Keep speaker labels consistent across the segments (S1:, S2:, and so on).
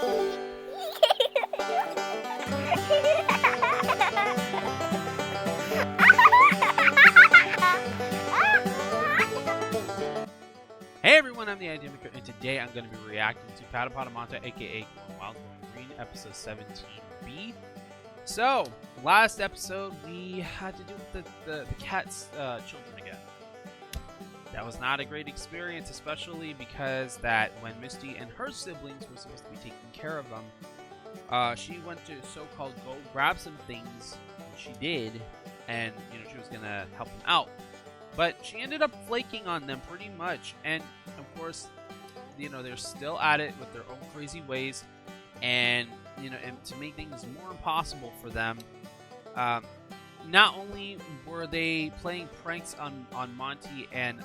S1: Hey everyone, I'm the Idea Maker, and today I'm going to be reacting to Patta Potta Monta, a.k.a Wild Going Green, episode 17B. So, last episode, we had to do with the cat's children again. That was not a great experience, especially because that when Misty and her siblings were supposed to be taking care of them, she went to so-called go grab some things, and she did, and she was going to help them out. But she ended up flaking on them pretty much, and of course, they're still at it with their own crazy ways, and and to make things more impossible for them. Not only were they playing pranks on Monty and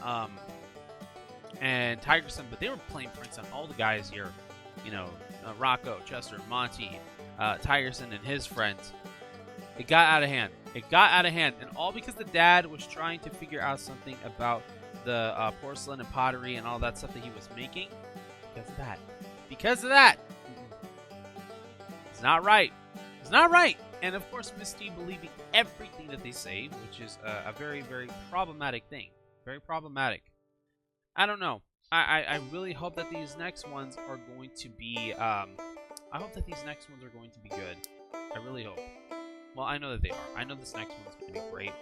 S1: Tigerson, but they were playing pranks on all the guys here. Rocco, Chester, Monty, Tigerson, and his friends. It got out of hand. It got out of hand, and all because the dad was trying to figure out something about the porcelain and pottery and all that stuff that he was making. Because of that. Because of that! It's not right. It's not right! And of course, Misty believing everything that they say, which is a very, very problematic thing. Very problematic. I don't know. I really hope that these next ones are going to be, I hope that these next ones are going to be good. I really hope. Well, I know that they are. I know this next one's going to be great.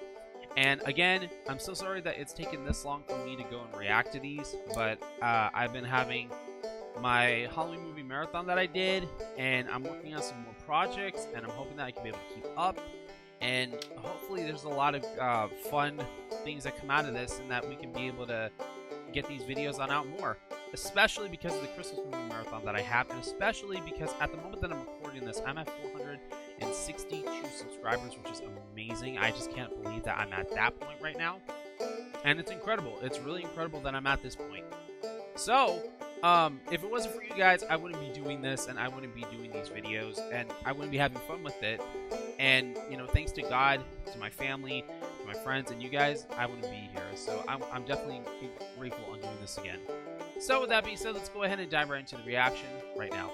S1: And again, I'm so sorry that it's taken this long for me to go and react to these, but I've been having my Halloween movie marathon that I did, and I'm working on some more projects, and I'm hoping that I can be able to keep up. And hopefully there's a lot of fun things that come out of this, and that we can be able to get these videos on out more. Especially because of the Christmas movie marathon that I have, and especially because at the moment that I'm recording this, I'm at 462 subscribers, which is amazing. I just can't believe that I'm at that point right now. And it's incredible. It's really incredible that I'm at this point. So, if it wasn't for you guys, I wouldn't be doing this, and I wouldn't be doing these videos, and I wouldn't be having fun with it. And, thanks to God, to my family, to my friends, and you guys, I wouldn't be here. So I'm definitely grateful on doing this again. So with that being said, let's go ahead and dive right into the reaction right now.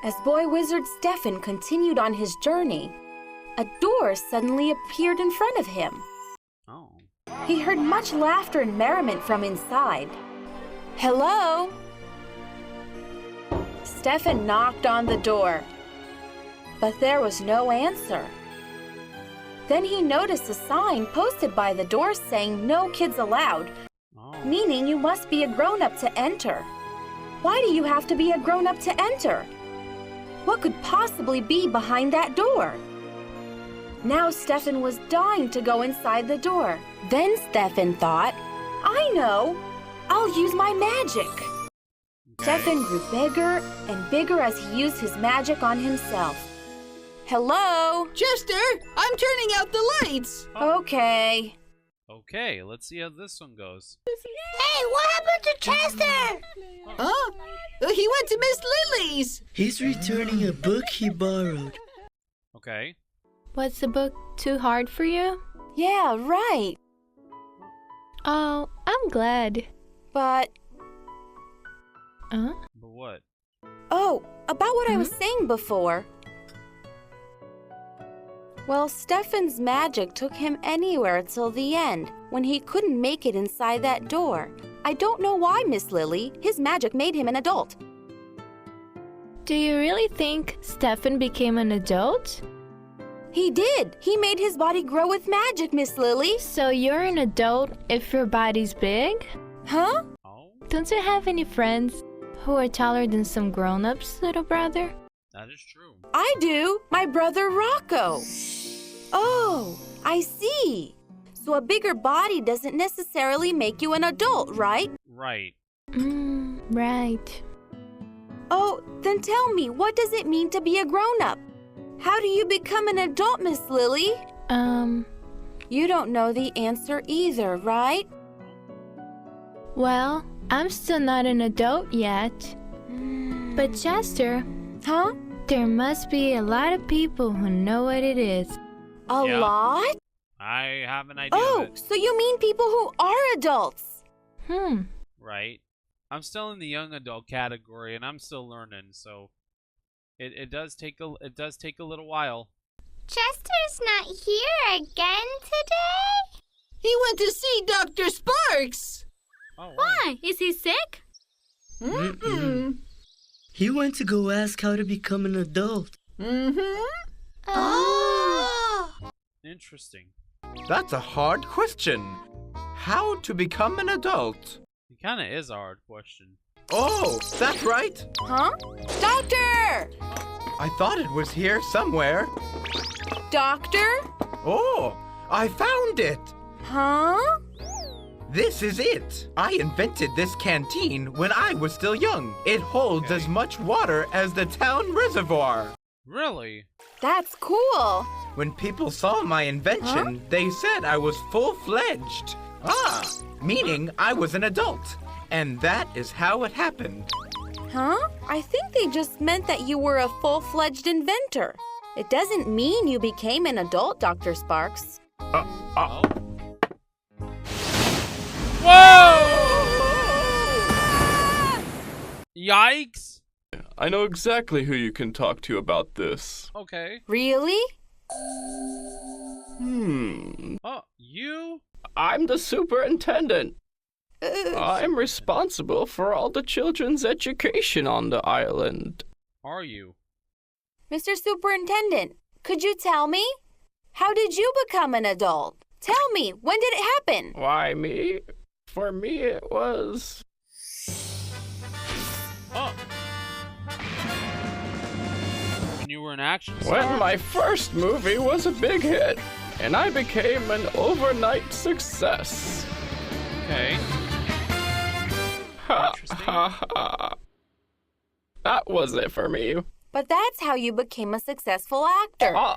S2: As boy wizard Stefan continued on his journey, a door suddenly appeared in front of him.
S1: Oh.
S2: He heard much laughter and merriment from inside. Hello? Stefan knocked on the door, but there was no answer. Then he noticed a sign posted by the door saying no kids allowed, meaning you must be a grown-up to enter. Why do you have to be a grown-up to enter? What could possibly be behind that door? Now Stefan was dying to go inside the door. Then Stefan thought, I know! I'll use my magic! Stefan grew bigger and bigger as he used his magic on himself. Hello?
S3: Chester, I'm turning out the lights!
S2: Okay.
S1: Okay, let's see how this one goes.
S4: Hey, what happened to Chester?
S3: Huh? He went to Miss Lily's.
S5: He's returning a book he borrowed.
S1: Okay.
S6: Was the book too hard for you?
S2: Yeah, right.
S6: Oh, I'm glad.
S2: But...
S1: But what?
S2: Oh, about what I was saying before. Well, Stefan's magic took him anywhere till the end, when he couldn't make it inside that door. I don't know why, Miss Lily. His magic made him an adult.
S6: Do you really think Stefan became an adult?
S2: He did. He made his body grow with magic, Miss Lily.
S6: So you're an adult if your body's big?
S2: Huh?
S1: Oh,
S6: Don't you have any friends who are taller than some grown-ups, little brother?
S1: that is true.
S2: I do. My brother Rocco. Oh, I see. So a bigger body doesn't necessarily make you an adult, right?
S1: Right.
S6: Right.
S2: Oh, then tell me, what does it mean to be a grown-up? How do you become an adult, Miss Lily?
S6: You don't know the answer either, right? Well, I'm still not an adult yet. But Chester,
S2: Huh?
S6: there must be a lot of people who know what it is.
S2: A
S1: Yeah.
S2: lot?
S1: I have an idea
S2: Oh,
S1: of it.
S2: so you mean people who are adults?
S1: Right. I'm still in the young adult category, and I'm still learning, so it does take a little while.
S4: Chester's not here again today?
S3: He went to see Dr. Sparks.
S1: Oh, wow.
S6: Why? Is he sick?
S3: Mm-mm.
S5: He went to go ask how to become an adult.
S3: Mm-hmm.
S4: Oh.
S1: Interesting.
S7: That's a hard question. How to become an adult?
S1: It kind of is a hard question.
S7: Oh, that's right.
S2: Huh? Doctor!
S7: I thought it was here somewhere.
S2: Doctor?
S7: Oh, I found it.
S2: Huh?
S7: This is it. I invented this canteen when I was still young. It holds as much water as the town reservoir.
S1: Really?
S2: That's cool.
S7: When people saw my invention, they said I was full-fledged. Meaning I was an adult. And that is how it happened.
S2: Huh? I think they just meant that you were a full-fledged inventor. It doesn't mean you became an adult, Dr. Sparks.
S1: Oh. Whoa! Yikes!
S8: I know exactly who you can talk to about this.
S1: Okay.
S2: Really?
S1: Oh, you?
S8: I'm the superintendent. I'm responsible for all the children's education on the island.
S1: Are you?
S2: Mr. Superintendent, could you tell me? How did you become an adult? Tell me, when did it happen?
S8: Why me? For me it was...
S1: Oh. When you were an action star?
S8: when my first movie was a big hit, and I became an overnight success.
S1: Okay.
S8: Ha
S1: Interesting.
S8: ha ha. That was it for me.
S2: But that's how you became a successful actor.
S8: Ah,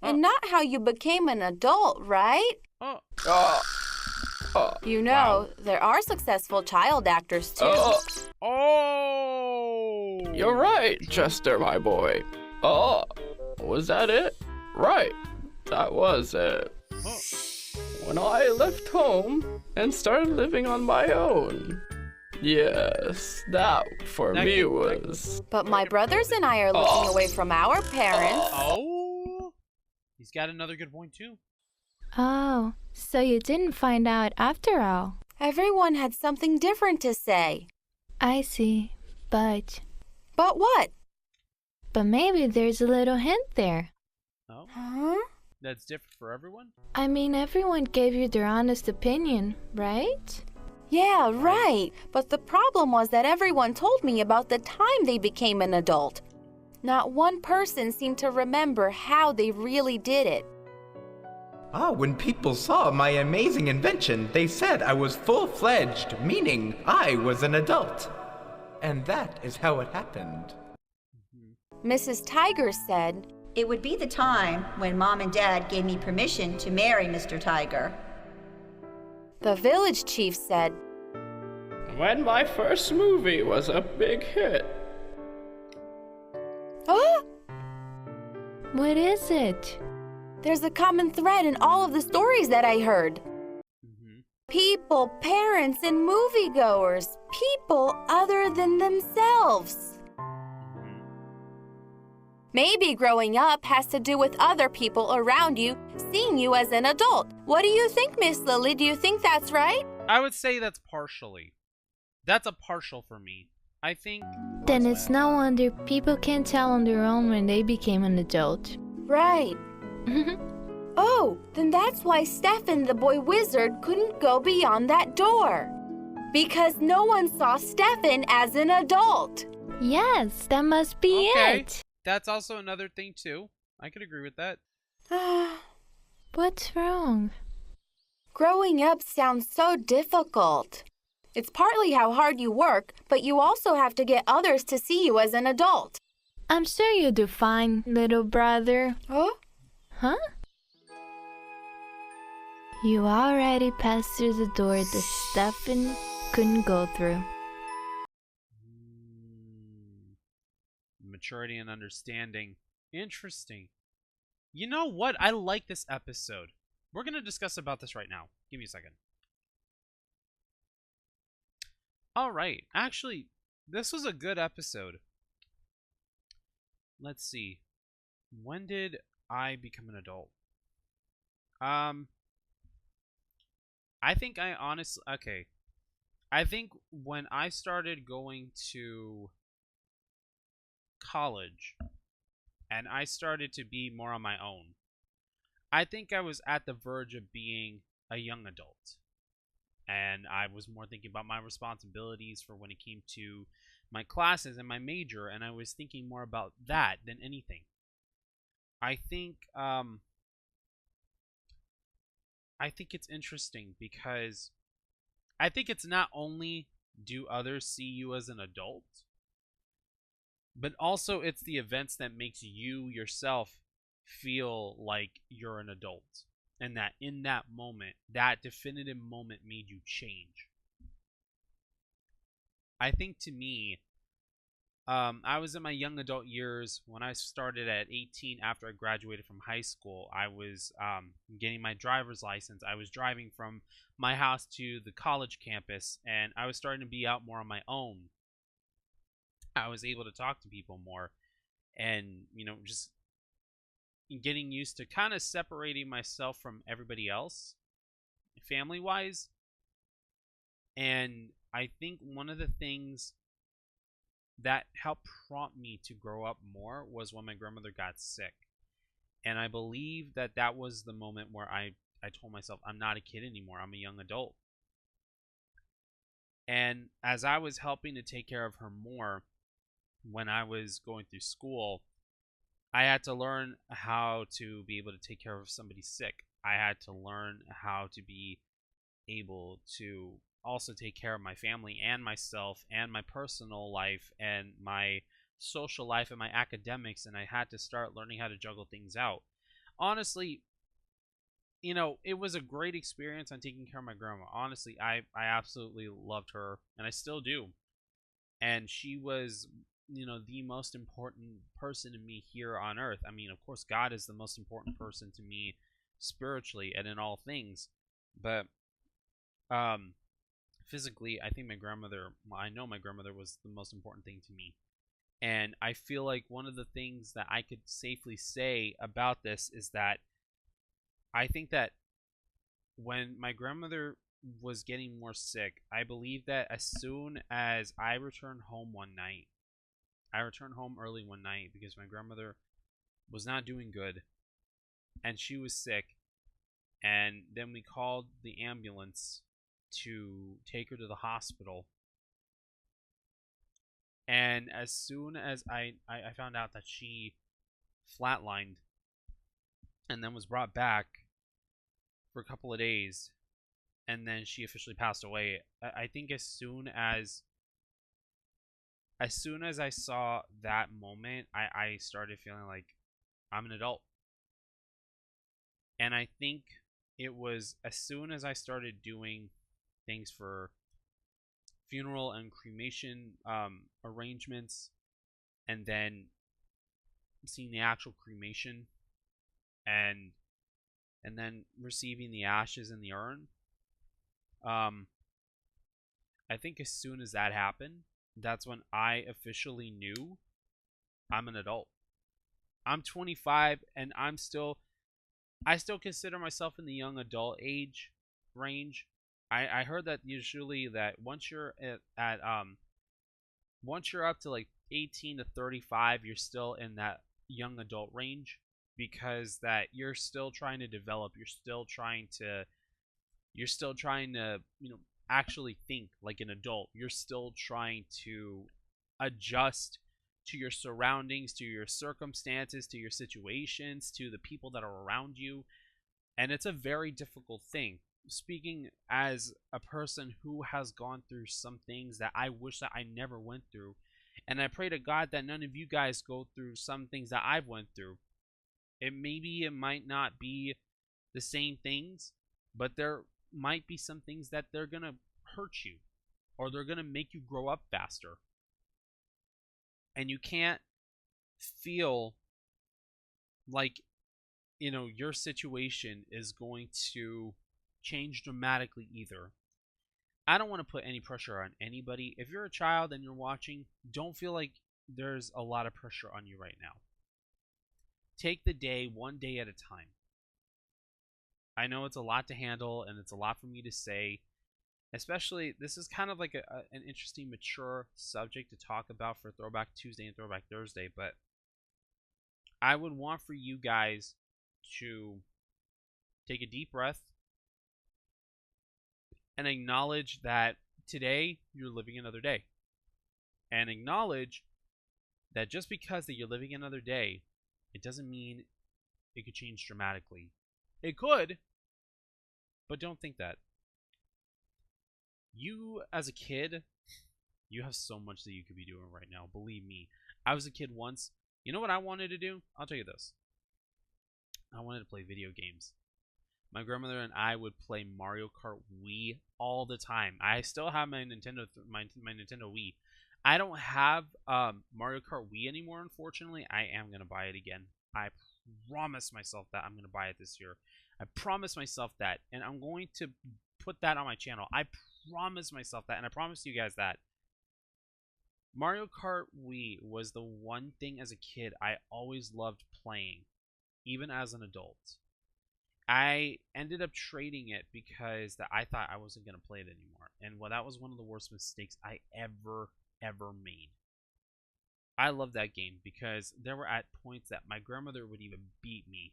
S2: And not how you became an adult, right?
S1: Oh.
S8: ah, ah.
S2: You know, there are successful child actors too.
S1: Oh!
S8: You're right, Chester, my boy. Oh, was that it? Right, that was it.
S1: Oh.
S8: When I left home and started living on my own. Yes, that for
S1: That
S8: me
S1: could-
S8: was...
S2: But my brothers and I are looking away from our parents.
S1: Oh! He's got another good point, too.
S6: Oh, so you didn't find out after all.
S2: Everyone had something different to say.
S6: I see. But
S2: What?
S6: maybe there's a little hint there.
S1: Oh?
S2: Huh?
S1: That's different for everyone?
S6: I mean, everyone gave you their honest opinion, right?
S2: Yeah, right. But the problem was that everyone told me about the time they became an adult. Not one person seemed to remember how they really did it.
S7: When people saw my amazing invention, they said I was full-fledged, meaning I was an adult. And that is how it happened.
S2: Mrs. Tiger said,
S9: It would be the time when Mom and Dad gave me permission to marry Mr. Tiger.
S2: the village chief said,
S8: When my first movie was a big hit.
S2: "Oh,
S6: What is it?
S2: there's a common thread in all of the stories that I heard.
S1: Mm-hmm.
S2: People, parents, and moviegoers. People other than themselves. Maybe growing up has to do with other people around you seeing you as an adult. What do you think, Miss Lily? Do you think that's right?
S1: I would say that's partially. That's a partial for me. I think...
S6: Then it's no wonder people can't tell on their own when they became an adult.
S2: Right. Oh, then that's why Stefan the boy wizard couldn't go beyond that door. Because no one saw Stefan as an adult.
S6: Yes, that must be
S1: Okay.
S6: it.
S1: That's also another thing, too. I could agree with that.
S6: What's wrong?
S2: Growing up sounds so difficult. It's partly how hard you work, but you also have to get others to see you as an adult.
S6: I'm sure you do fine, little brother.
S2: Huh?
S6: Huh? You already passed through the door that Stefan couldn't go through.
S1: Maturity and understanding. Interesting. You know what? I like this episode. We're going to discuss about this right now. Give me a second. All right. Actually, this was a good episode. Let's see. When did I become an adult? I think I honestly... Okay. I think when I started going to college and I started to be more on my own, I think I was at the verge of being a young adult. And I was more thinking about my responsibilities for when it came to my classes and my major, and I was thinking more about that than anything. I think it's interesting because I think it's not only do others see you as an adult, but also it's the events that makes you yourself feel like you're an adult. And that in that moment, that definitive moment made you change. I think to me, I was in my young adult years when I started at 18 after I graduated from high school. I was getting my driver's license. I was driving from my house to the college campus, and I was starting to be out more on my own. I was able to talk to people more and, just getting used to kind of separating myself from everybody else, family-wise. And I think one of the things that helped prompt me to grow up more was when my grandmother got sick. And I believe that that was the moment where I told myself, I'm not a kid anymore, I'm a young adult. And as I was helping to take care of her more when I was going through school, I had to learn how to be able to take care of somebody sick. I had to learn how to be able to also take care of my family and myself and my personal life and my social life and my academics, and I had to start learning how to juggle things out. Honestly, it was a great experience on taking care of my grandma. Honestly, I absolutely loved her, and I still do. And she was, the most important person to me here on earth. I mean, of course, God is the most important person to me spiritually and in all things. But physically, I think I know my grandmother was the most important thing to me. And I feel like one of the things that I could safely say about this is that I think that when my grandmother was getting more sick, I believe that as soon as I returned home early one night because my grandmother was not doing good and she was sick, and then we called the ambulance to take her to the hospital. And as soon as I found out that she flatlined and then was brought back for a couple of days and then she officially passed away, I think as soon as I saw that moment, I started feeling like I'm an adult. And I think it was as soon as I started doing things for funeral and cremation arrangements, and then seeing the actual cremation, and then receiving the ashes in the urn. I think as soon as that happened, that's when I officially knew I'm an adult. I'm 25 and I still consider myself in the young adult age range. I heard that usually that once you're once you're up to like 18 to 35, you're still in that young adult range, because that you're still trying to develop, you're still trying to actually think like an adult. You're still trying to adjust to your surroundings, to your circumstances, to your situations, to the people that are around you. And it's a very difficult thing. Speaking as a person who has gone through some things that I wish that I never went through, and I pray to God that none of you guys go through some things that I've went through. It might not be the same things, but there might be some things that they're gonna hurt you. or they're going to make you grow up faster. And you can't feel like, your situation is going to change dramatically either. I don't want to put any pressure on anybody. If you're a child and you're watching, don't feel like there's a lot of pressure on you right now. Take the day one day at a time. I know it's a lot to handle and it's a lot for me to say. Especially, this is kind of like an interesting, mature subject to talk about for Throwback Tuesday and Throwback Thursday, but I would want for you guys to take a deep breath and acknowledge that today you're living another day. And acknowledge that just because that you're living another day, it doesn't mean it could change dramatically. It could, but don't think that. You, as a kid, you have so much that you could be doing right now. Believe me. I was a kid once. You know what I wanted to do? I'll tell you this. I wanted to play video games. My grandmother and I would play Mario Kart Wii all the time. I still have my Nintendo Wii. I don't have Mario Kart Wii anymore, unfortunately. I am going to buy it again. I promise myself that I'm going to buy it this year. I promise myself that. And I'm going to put that on my channel. I promise myself that. And I promise you guys that. Mario Kart Wii was the one thing as a kid I always loved playing, even as an adult. I ended up trading it because I thought I wasn't going to play it anymore. And that was one of the worst mistakes I ever made. I love that game because there were at points that my grandmother would even beat me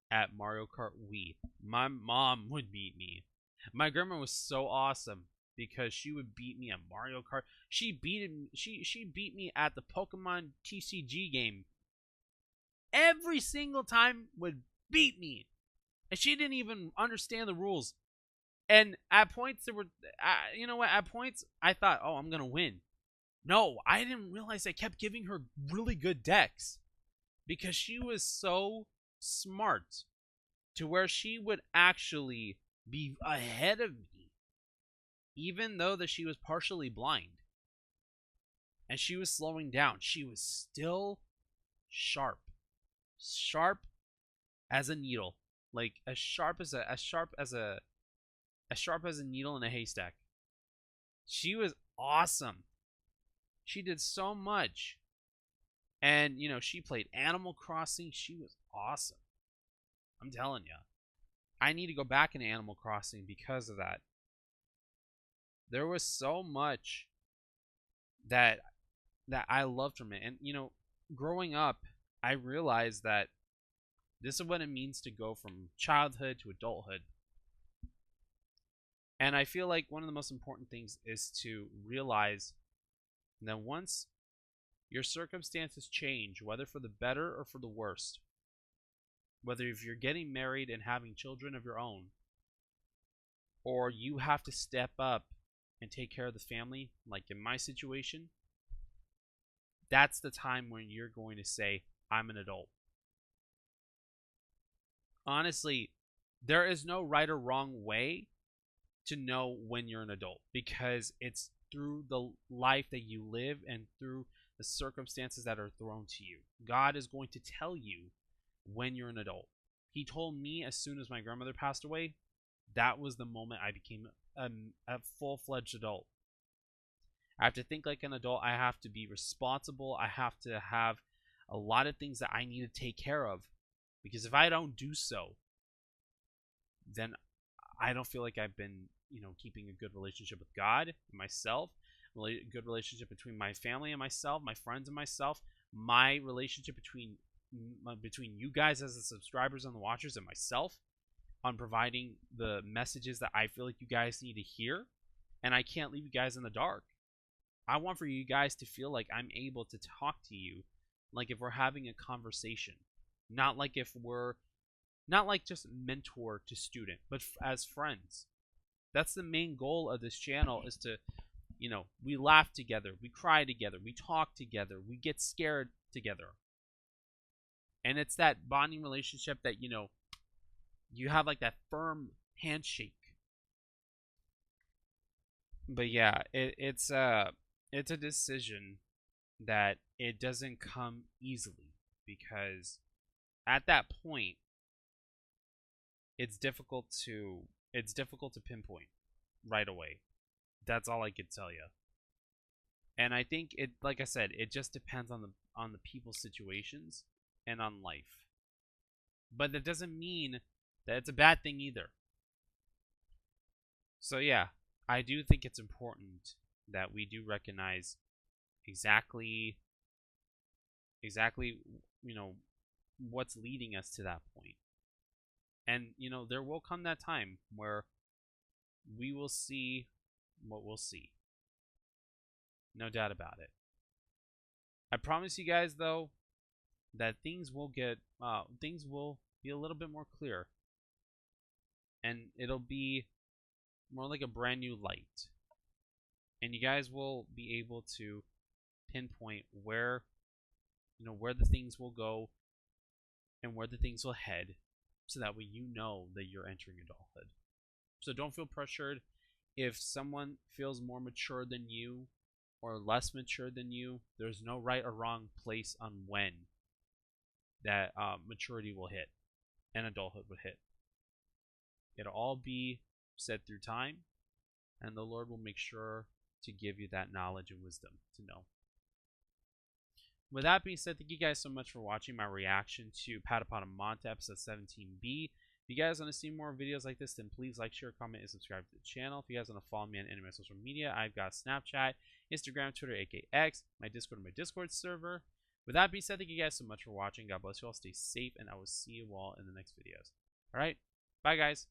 S1: at Mario Kart Wii. My mom would beat me. My grandma was so awesome because she would beat me at Mario Kart. She beat me at the Pokemon TCG game. Every single time would beat me. And she didn't even understand the rules. And at points there were, at points I thought, oh, I'm going to win. No, I didn't realize I kept giving her really good decks because she was so smart to where she would actually be ahead of me, even though that she was partially blind and she was slowing down. She was still sharp as a needle, like as sharp as a needle in a haystack. She was awesome. She did so much. And, she played Animal Crossing. She was awesome. I'm telling you. I need to go back into Animal Crossing because of that. There was so much that I loved from it. And, growing up, I realized that this is what it means to go from childhood to adulthood. And I feel like one of the most important things is to realize that once your circumstances change, whether for the better or for the worst, whether if you're getting married and having children of your own, or you have to step up and take care of the family, like in my situation, that's the time when you're going to say, I'm an adult. Honestly, there is no right or wrong way to know when you're an adult, because it's through the life that you live and through the circumstances that are thrown to you. God is going to tell you when you're an adult. He told me as soon as my grandmother passed away, that was the moment I became a full-fledged adult. I have to think like an adult. I have to be responsible. I have to have a lot of things that I need to take care of, because if I don't do so, then I don't feel like I've been keeping a good relationship with God and myself, a good relationship between my family and myself, my friends and myself, my relationship between you guys as the subscribers and the watchers and myself, on providing the messages that I feel like you guys need to hear. And I can't leave you guys in the dark. I want for you guys to feel like I'm able to talk to you like if we're having a conversation, not like just mentor to student, but as friends. That's the main goal of this channel, is to, we laugh together, we cry together, we talk together, we get scared together. And it's that bonding relationship that, you have like that firm handshake. But yeah, it's a decision that it doesn't come easily, because at that point it's difficult to pinpoint right away. That's all I could tell you. And I think it, like I said, it just depends on the people's situations and on life. But that doesn't mean that it's a bad thing either. So yeah, I do think it's important that we do recognize exactly what's leading us to that point. And there will come that time where we will see what we'll see. No doubt about it. I promise you guys, though, that things will be a little bit more clear, and it'll be more like a brand new light, and you guys will be able to pinpoint where the things will go and where the things will head, so that way that you're entering adulthood. So don't feel pressured if someone feels more mature than you or less mature than you. There's no right or wrong place on when that maturity will hit and adulthood would hit. It'll all be said through time, and the Lord will make sure to give you that knowledge and wisdom to know. With that being said, thank you guys so much for watching my reaction to Patta Potta Monta episode 17B. If you guys want to see more videos like this, then please like, share, comment, and subscribe to the channel. If you guys want to follow me on any of my social media, I've got Snapchat, Instagram, Twitter, a.k.a X, my Discord server. With that being said, thank you guys so much for watching. God bless you all. Stay safe, and I will see you all in the next videos. All right? Bye, guys.